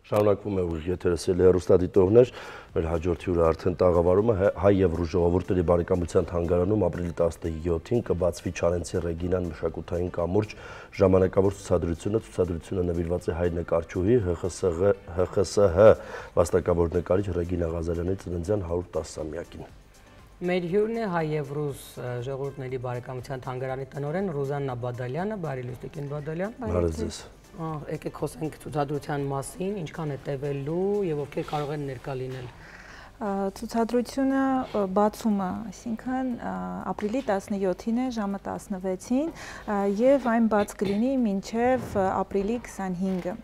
Շարունակվում է ուժ եթերսելի հեռուստադիտողներ, մեր հաջորդ հյուրը արդեն տաղավարում է Հայ Եվրո ժողովուրդների բարեկամության թանգարանում ապրիլի 17-ին կբացվի Չարենցի Ռեգինան մշակութային կամուրջ ժամանակավոր ցուցադրությունը նվիրված է հայ նկարչուհի ՀԽՍՀ վաստակավոր նկարիչ Ռեգինա Ղազարյանի ծննդյան 110-ամյակին։ Մեր հյուրն է Հայ Եվրո ժողովուրդների բարեկամության թանգարանի տնօրեն Ռուզաննա Բադալյանը, բարի լույս տիկին Բադալյան։ Բարև ձեզ։ Եկեք խոսենք ցուցադրության մասին, ինչքան է տևելու եւ ովքեր կարող են ներկա լինել։ Ցուցադրությունը բացումը, այսինքն ապրիլի 17-ին է ժամը 16-ին եւ այն բաց կլինի մինչեւ ապրիլի 25-ը։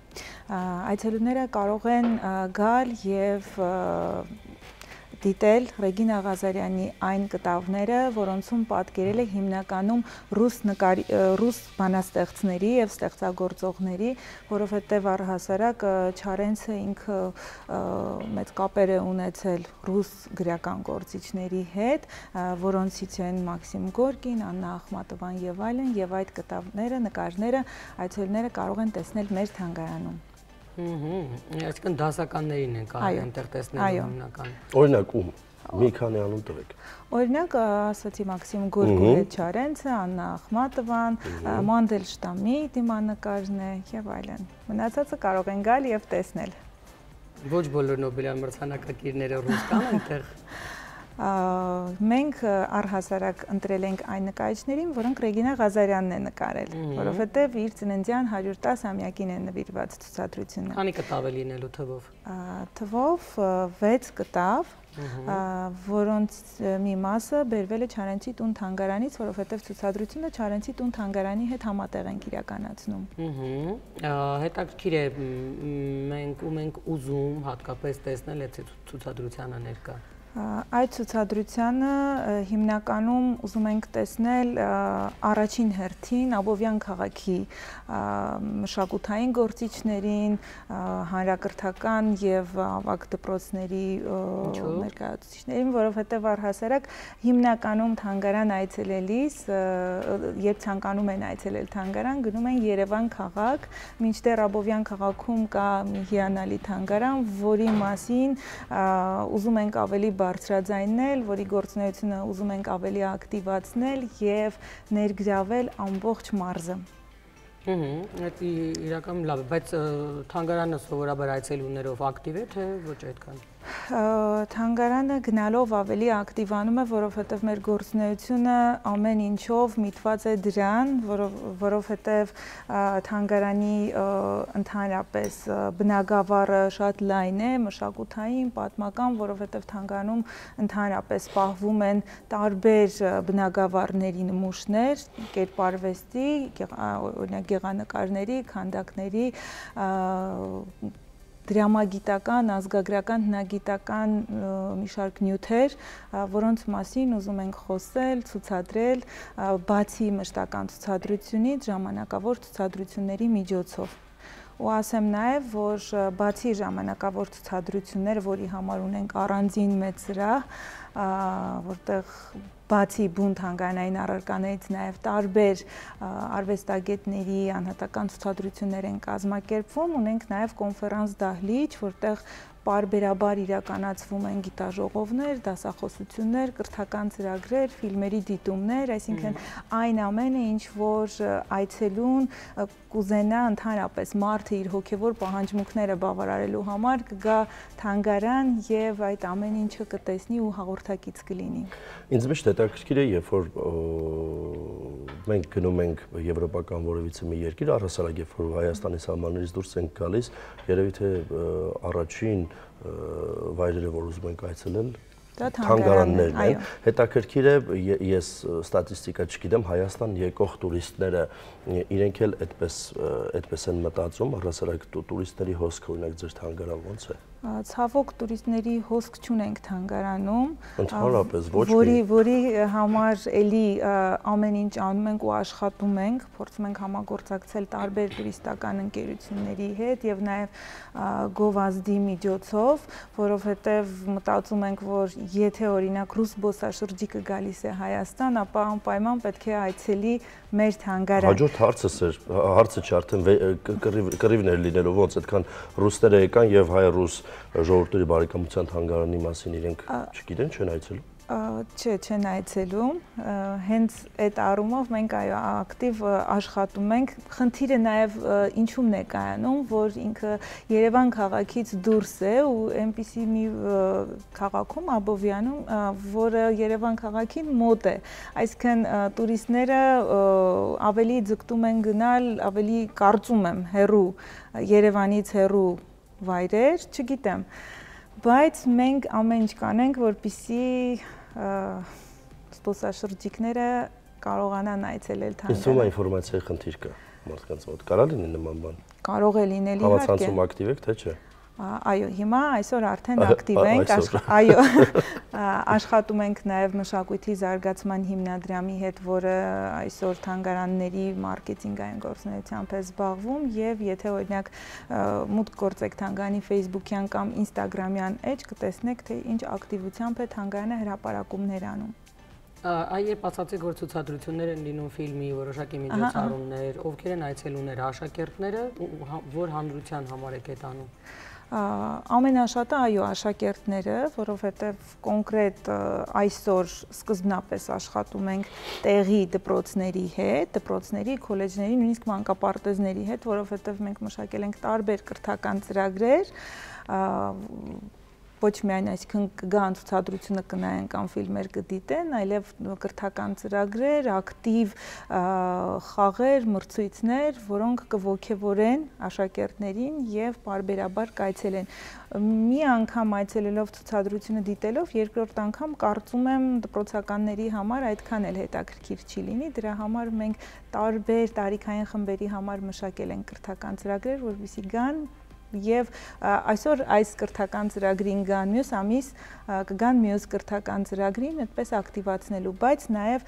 Այցելուները կարող են գալ եւ դիտել Ռեգինա Ղազարյանի այն կտավները, որոնցում պատկերել է հիմնականում ռուս բանաստեղծների եւ ստեղծագործողների, որովհետեւ առհասարակ Չարենցը ինքը մեծ կապեր է ունեցել ռուս գրական գործիչների հետ, որոնցից են Մաքսիմ Գորկին, Աննա Ախմատովան եւ այլն, եւ այդ կտավները, նկարները այցելուները կարող են տեսնել մեր թանգարանում։ Այսինքն դասականներին են կարող այնտեղ տեսնել հիմնական։ Օրինակ ում մի քանի անուն տվեք։ Օրինակ ասացի Մաքսիմ Գորկու հետ Չարենցը, Աննա Ախմատովան, Մանդելշտամի դիմանկարն է եւ այլն։ Մնացածը կարող են գալ եւ տեսնել։ Ոչ բոլոր Նոբելյան մրցանակակիրները ռուս կան այնտեղ։ Մենք առհասարակ ընտրել ենք այն նկարիչներին, որոնք Ռեգինա Ղազարյանն է նկարել, որովհետև իր ծննդյան 110-ամյակին է նվիրված ցուցադրությունը։ Քանի կտավ է լինելու թվով։ Թվով 6 կտավ, որոնց մի մասը բերվել է Չարենցի տուն թանգարանից, որովհետև ցուցադրությունը Չարենցի տուն թանգարանի հետ համատեղ ենք իրականացնում։ Հետաքրքիր է, մենք ուզում հատկապես տեսնել այդ ցուցադրությանը ներկա։ Այդ ցուցադրությանը հիմնականում ուզում ենք տեսնել առաջին հերթին Աբովյան քաղաքի մշակութային գործիչներին, հանրակրթական եւ ավագ դպրոցների ներկայացուցիչներին, որովհետեւ առհասարակ հիմնականում թանգարան այցելելիս, երբ ցանկանում են այցելել թանգարան, գնում են Երևան քաղաք, մինչդեռ Աբովյան քաղաքում կա մի հիանալի թանգարան, որի մասին ուզում ենք ավելի բարձրաձայնել, որի գործունեությունը ուզում ենք ավելի ակտիվացնել եւ ներգրավել ամբողջ մարզը։ Դա իրականում լավ է, բայց թանգարանը սովորաբար այցելուներով ակտիվ է, թե ոչ այդքան։ Թանգարանը գնալով ավելի ակտիվանում է, որովհետև մեր գործունեությունը ամեն ինչով միտված է դրան, որովհետև թանգարանի ընդհանրապես բնագավառը շատ լայն է, մշակութային, պատմական, որովհետև թանգարանում ընդհանրապես պահվում են տարբեր բնագավառների նմուշներ, կերպարվեստի, օրինակ գեղանկարների, քանդակների, դրամագիտական, ազգագրական, հնագիտական մի շարք նյութեր, որոնց մասին ուզում ենք խոսել, ցուցադրել, բացի մշտական ցուցադրությունից, ժամանակավոր ցուցադրությունների միջոցով։ Ու ասեմ նաև, որ բացի ժամանակավոր ցուցադրությունները, որի համար ունենք առանձին մեծ սրահ, որտեղ բացի բուն թանգարանային առարկաներից նաև տարբեր արվեստագետների անհատական ցուցադրություններ են կազմակերպվում, ունենք նաև կոնֆերանս դահլիճ, որտեղ պարբերաբար իրականացվում են գիտաժողովներ, դասախոսություններ, կրթական ծրագրեր, ֆիլմերի դիտումներ, այսինքն այն ամենը, ինչ որ այցելուն կուզենա ընդհանրապես մարդը իր հոգևոր պահանջմունքները բավարարելու համար կգա թանգարան եւ այդ ամեն ինչը կտեսնի ու հաղորդակից կլինի։ Ինձ միշտ հետաքրքիր է, երբ որ մենք գնում ենք եվրոպական որևիցե մի երկիր, առհասարակ երբ որ Հայաստանի սահմաններից դուրս ենք գալիս, երևի թե առաջին վայրերը, որ ուզում ենք այցելել, թանգարաններն են։ Հետաքրքիր է, ես ստատիստիկա չգիտեմ, Հայաստան եկող տուրիստները իրենք էլ այդպես են մտածում, առհասարակ տուրիստների հոսքը, օրինակ ձեր թանգարան ո՞նց է։ Ցավոք տուրիստների հոսք չունենք թանգարանում, Ընդհանրապես ոչ մի որի համար էլի ամեն ինչ անում ենք ու աշխատում ենք, փորձում ենք համագործակցել տարբեր տուրիստական ընկերությունների հետ եւ նաեւ գովազդի միջոցով, որովհետեւ մտածում ենք, որ եթե օրինակ ռուս զբոսաշրջիկը գալիս է Հայաստան, ապա անպայման պետք է այցելի մեր թանգարան։ Հաջորդ հարցը չի արդեն կռիվներ լինելով, ոնց այդքան ռուսները եկան եւ հայ-ռուս ժողովուրդների բարեկամության թանգարանի մասին իրենք չգիտեն, չեն այցելում։ Չէ, չեն այցելում, հենց այդ առումով մենք այո ակտիվ աշխատում ենք։ Խնդիրը նաև ինչու՞մն է կայանում, որ ինքը Երևան քաղաքից դուրս է ու այնպիսի մի քաղաքում Աբովյանում, որը Երևան քաղաքին մոտ է։ Այսինքն տուրիստները ավելի ձգտում են գնալ, ավելի կարծում եմ հեռու Երևանից հեռու վայրեր, չգիտեմ, բայց մենք ամեն ինչ կանենք, որպեսզի զբոսաշրջիկները կարողանան այցելել թանգարան։ Ինձ թվում է ինֆորմացիայի խնդիր կա մարդկանց մոտ։ Կարա լինի նման բան։ Կարող է լինել իհարկե։ Համացանցում ակտիվ եք, թե չէ։ Այո, հիմա այսօր արդեն ակտիվ ենք, այո, աշխատում ենք նաև մշակույթի զարգացման հիմնադրամի հետ, որը այսօր թանգարանների մարքեթինգային գործունեությամբ է զբաղվում եւ եթե օրինակ մուտք գործեք թանգարանի Facebook-յան կամ Instagram-յան էջ կտեսնեք, թե ինչ ակտիվությամբ է թանգարանը հրապարակումներ անում։ Երբ ասացիք, որ ցուցադրություններ են լինում ֆիլմի, որոշակի միջոցառումներ, ովքեր են այցելուները, աշակերտները, որ հանրության համար եք այդ անում։ Ամենաշատը այո աշակերտները, որովհետև կոնկրետ այսօր սկզբնապես աշխատում ենք տեղի դպրոցների հետ, դպրոցների, քոլեջների, նույնիսկ մանկապարտեզների հետ, որովհետև մենք մշակել ենք տարբեր կրթական ծրագրեր, ոչ միայն այսինքն կգան ցուցադրությունը կնայեն կամ ֆիլմեր կդիտեն, այլև կրթական ծրագրեր, ակտիվ խաղեր, մրցույթներ, որոնք կողքեվորեն աշակերտներին եւ բարբերաբար կայցելեն։ Մի անգամ այցելելով ցուցադրությունը դիտելով, երկրորդ անգամ կարծում եմ դպրոցականների համար այդքան էլ հետաքրքիր չի լինի, դրա համար մենք տարբեր տարիքային խմբերի համար մշակել ենք կրթական ծրագրեր, որովհետեւ գան Եվ այսօր այս կրթական ծրագրին գան մյուս ամիս կգան մյուս կրթական ծրագրին այդպես ակտիվացնելու, բայց նաև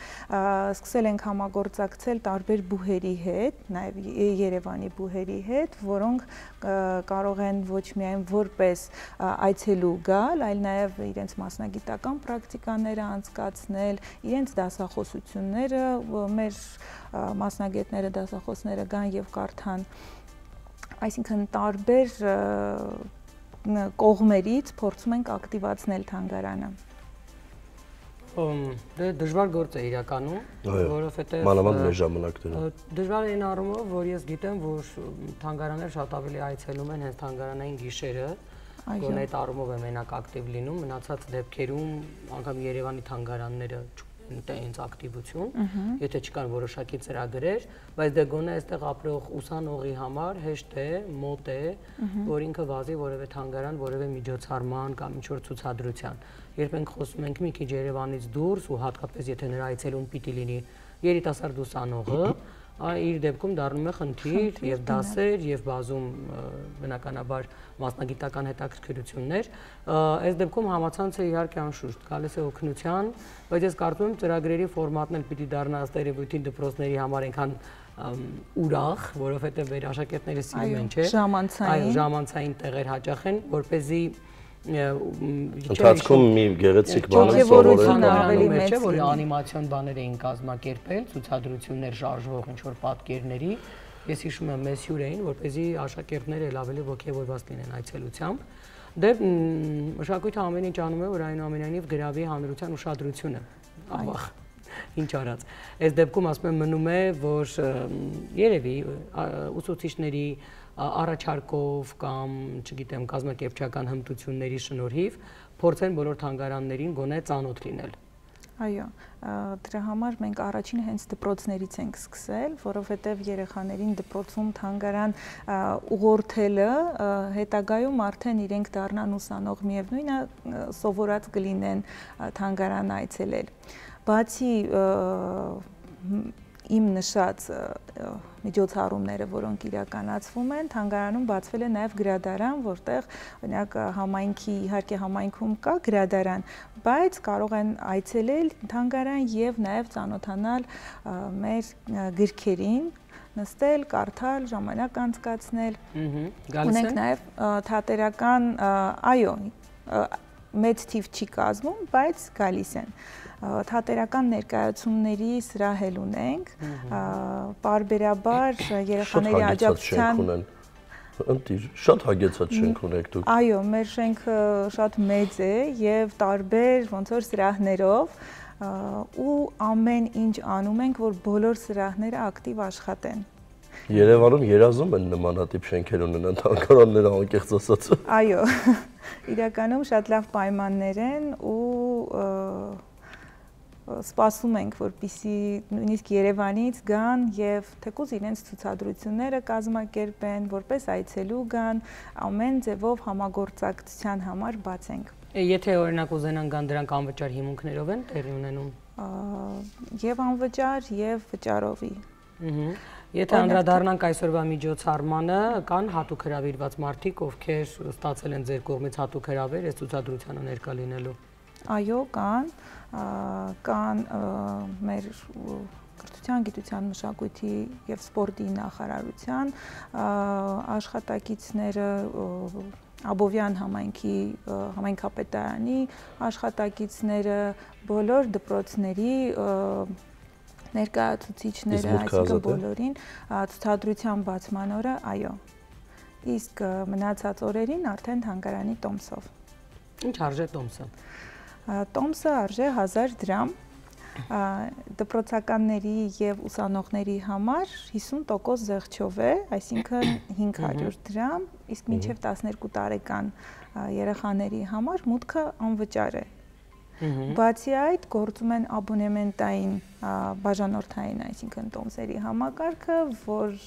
սկսել ենք համագործակցել տարբեր բուհերի հետ, նաև Երևանի բուհերի հետ, որոնք կարող են ոչ միայն որպես այցելու գալ, այլ նաև իրենց մասնագիտական պրակտիկաները անցկացնել, իրենց դասախոսությունները, մեր մասնագետները, դասախոսները գան եւ կարդան Այսինքն տարբեր կողմերից փորձում ենք ակտիվացնել թանգարանը։ Դե դժվար գործ է իրականում, որովհետև մանավանդ մեր ժամանակներում։ Դժվար է այն առումով, որ ես գիտեմ, որ թանգարաններ շատ ավելի այցելում են հենց թանգարանային գիշերը, որն այդ առումով է մենակ ակտիվ լինում, մնացած դեպքերում անգամ Երևանի թանգարանները ինձ ակտիվություն, եթե չկան որոշակի ծրագրեր, բայց դե գոնե այստեղ ապրող ուսանողի համար հեշտ է, մոտ է, որ ինքը վազի որևէ թանգարան, որևէ միջոցառման կամ ինչ-որ ցուցադրության։ Երբ մենք խոսում ենք մի քիչ Երևանից դուրս ու հատկապես եթե նրա այցելուն պիտի լինի երիտասարդ ուսանողը, իր դեպքում դառնում է խնդիր եւ դասեր եւ բազում բնականաբար մասնագիտական հետաքրքրություններ, այս դեպքում համացանցը իհարկե անշուշտ գալիս է օգնության, բայց ես կարծում եմ ծրագրերի ֆորմատն էլ պիտի դառնա ըստ երևույթին դպրոցների համար այնքան ուրախ, որովհետեւ մեր աշակերտները սիրում են, չէ՞։ Ժամանցային։ Այո, ժամանցային տեղեր հաճախ են, որպեսզի Ընթացքում մի գեղեցիկ բան է սովորել ավելի մեծ չէ, որ անիմացիոն բաներ էին կազմակերպել, ցուցադրություններ շարժվող ինչ-որ պատկերների։ Ես հիշում եմ մեզ հյուր էին, որպեսզի աշակերտները էլ ավելի ոգևորված լինեն այցելությամբ։ Դե մշակույթը ամեն ինչ անում է, որ այնուամենայնիվ գրավի հանրության ուշադրությունը։ Ահա ինչ արած։ Այս դեպքում ասում եմ մնում է, որ երևի ուսուցիչների առաջարկով կամ, չգիտեմ, կազմակերպչական հմտությունների շնորհիվ փորձեն բոլոր թանգարաններին գոնե ծանոթ լինել։ Այո, դրա համար մենք առաջին հենց դպրոցներից ենք սկսել, որովհետև երեխաներին դպրոցում թանգարան ուղղորդելը հետագայում արդեն իրենք դառնան ուսանող, միևնույնն է սովորած կլինեն թանգարան այցելել։ Բացի իմ նշած միջոցառումները, որոնք իրականացվում են, թանգարանում բացվել է նաև գրադարան, որտեղ օրինակ համայնքի, իհարկե համայնքում կա գրադարան, բայց կարող են այցելել թանգարան եւ նաև ծանոթանալ մեր գրքերին, նստել, կարդալ, ժամանակ անցկացնել։ Ունենք նաև թատերական, այո, մեծ թիվ չի կազմում, բայց գալիս են։ Թատերական ներկայացումների սրահել ունենք, պարբերաբար երեխաների աջակցության շատ հագեցած շենք ունեք դուք։ Այո, մեր շենքը շատ մեծ է եւ տարբեր ոնց որ սրահներով ու ամեն ինչ անում ենք, որ բոլոր սրահները ակտիվ աշխատեն։ Երևանում երազում են նմանատիպ շենքեր ունենան թանգարանները անկեղծ ասած։ Այո, իրականում շատ լավ պայմաններ են ու սպասում ենք, որպեսզի նույնիսկ Երևանից գան եւ թեկուզ իրենց ցուցադրությունները կազմակերպեն, որպես այցելու գան, ամեն ձևով համագործակցության համար բաց ենք։ Եթե օրինակ ուզենան գան, դրանք անվճար հիմունքներով են տեղի ունենում։ Եվ անվճար եւ վճարովի։ Եթե անդրադառնանք այսօրվա միջոցառմանը, կան հատուկ հրավիրված մարդիկ, ովքեր ստացել են ձեր կողմից հատուկ հրավեր այս ցուցադրությանը ներկա լինելու։ Այո, կան մեր կրթության, գիտության, մշակույթի եւ սպորտի նախարարության աշխատակիցները, Աբովյան համայնքի համայնքապետարանի աշխատակիցները, բոլոր դպրոցների ներկայացուցիչները, այսինքն բոլորին ցուցադրության բացման օրը, այո։ Իսկ մնացած օրերին արդեն թանգարանի տոմսով։ Ինչ արժե տոմսը։ Տոմսը արժե 1000 դրամ, դպրոցականների եւ ուսանողների համար 50% զեղչով է, այսինքն 500 դրամ, իսկ մինչեւ 12 տարեկան երեխաների համար մուտքը անվճար է։ Բացի այդ, գործում են աբոնեմենտային բաժանորդային, այսինքն տոմսերի համակարգը, որ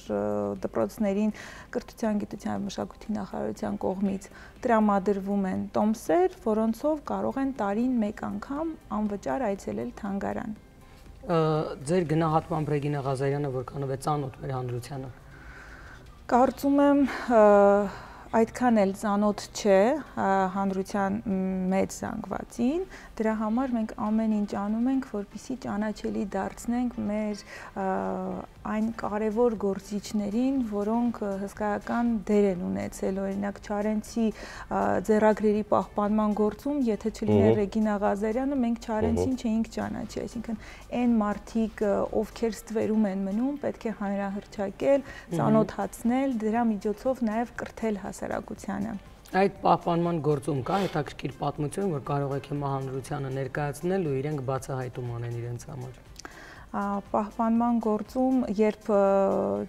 դպրոցներին կրթության, գիտության եւ մշակույթի նախարարության կողմից տրամադրվում են տոմսեր, որոնցով կարող են տարին մեկ անգամ անվճար այցելել թանգարան։ Ձեր գնահատմամբ Ռեգինա Ղազարյանը որքանով է ծանոթ մեր հանրությանը։ Կարծում եմ այդքան էլ ծանոթ չէ հանրության մեծ զանգվածին, դրա համար մենք ամեն ինչ անում ենք, որպեսզի ճանաչելի դարձնենք մեր այն կարևոր գործիչներին, որոնք հսկայական դեր են ունեցել, օրինակ Չարենցի ձեռագրերի պահպանման գործում, եթե չլիներ Ռեգինա Ղազարյանը, մենք Չարենցին չէինք ճանաչի, այսինքն այն մարդիկ, ովքեր ստվերում են մնում, պետք է հանրահռչակել, ծանոթացնել, դրա միջոցով նաև կրթել հասարակությանը։ Այդ պահպանման գործում կա հետաքրքիր պատմություն, որ կարող եք հիմա հանրությանը ներկայացնել ու իրենք բացահայտում անեն իրենց համար։ Պահպանման գործում, երբ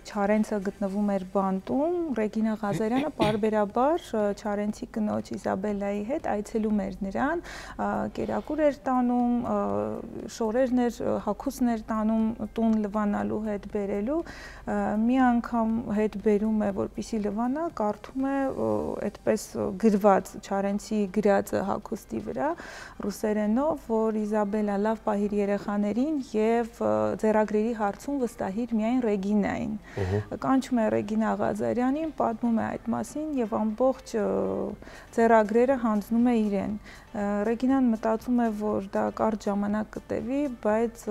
Չարենցը գտնվում էր բանտում, Ռեգինա Ղազարյանը պարբերաբար Չարենցի կնոջ Իզաբելլայի հետ այցելում էր նրան, կերակուր էր տանում, շորերն էր, հագուստներ տանում տուն լվանալու հետ բերելու, մի անգամ հետ բերում է, որպեսզի լվանա, կարդում է այդպես գրված Չարենցի գրածը հագուստի վրա ռուսերենով, որ Իզաբելլա լավ պահիր երեխաներին եւ ձեռագրերի հարցում վստահիր միայն Ռեգինային։ Կանչում է Ռեգինա Ղազարյանին, պատմում է այդ մասին եւ ամբողջ ձեռագրերը հանձնում է իրեն։ Ռեգինան մտածում է, որ դա կարճ ժամանակ կտևի, բայց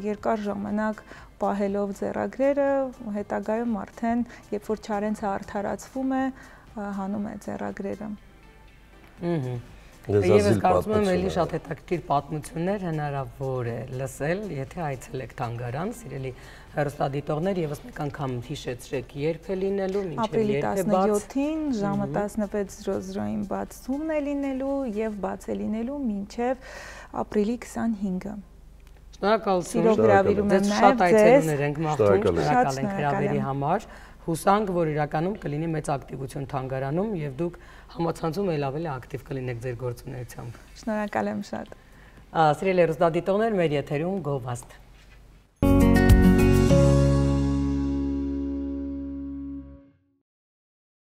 երկար ժամանակ պահելով ձեռագրերը, հետագայում արդեն, երբ որ Չարենցը արդարացվում է, հանում է ձեռագրերը։ Եվ ես կարծում եմ էլի շատ հետաքրքիր պատմություններ հնարավոր է լսել, եթե այցելեք թանգարան, սիրելի հեռուստադիտողներ, եւս մեկ անգամ հիշեցրեք, երբ է լինելու, մինչեւ երբ է բաց։ Ապրիլի 17-ին ժամը 16:00-ին բացումն է լինելու եւ բաց է լինելու մինչեւ ապրիլի 25-ը։ Շնորհակալություն։ Սիրով հրավիրում եմ շատ նաև այցելուներ ենք մաղթում, շնորհակալ ենք հրավերի համար։ Հուսանք, որ իրականում կլինի մեծ ակտիվություն թանգարանում եւ դուք համացանցում ել ավելի ակտիվ կլինեք ձեր գործունեությամբ։ Շնորհակալ եմ շատ։ Սիրելի հեռուստադիտողներ, մեր եթերում Գովազդ։